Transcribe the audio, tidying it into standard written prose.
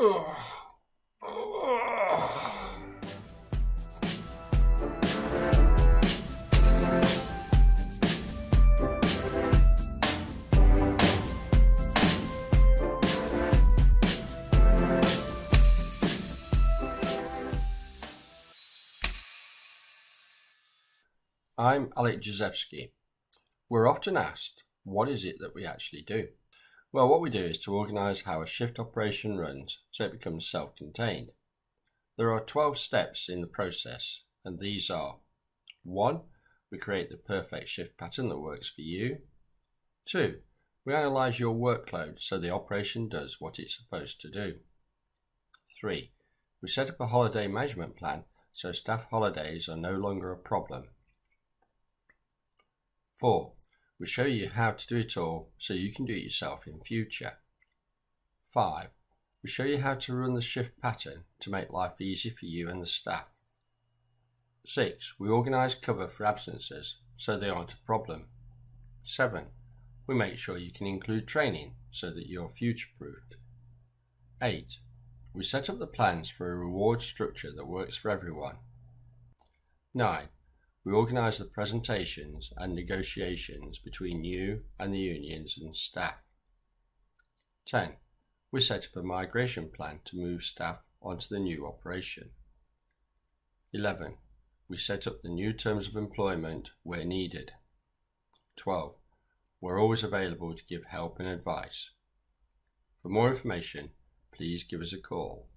I'm Alex Jezewski. We're often asked, what is it that we actually do? Well, what we do is to organise how a shift operation runs so it becomes self-contained. There are 12 steps in the process, and these are: 1. We create the perfect shift pattern that works for you. 2. We analyse your workload so the operation does what it's supposed to do. 3. We set up a holiday management plan so staff holidays are no longer a problem. 4. We show you how to do it all so you can do it yourself in future. 5. We show you how to run the shift pattern to make life easy for you and the staff. 6. We organise cover for absences so they aren't a problem. 7. We make sure you can include training so that you're future-proofed. 8. We set up the plans for a reward structure that works for everyone. 9. We organise the presentations and negotiations between you and the unions and staff. 10. We set up a migration plan to move staff onto the new operation. 11. We set up the new terms of employment where needed. 12. We're always available to give help and advice. For more information, please give us a call.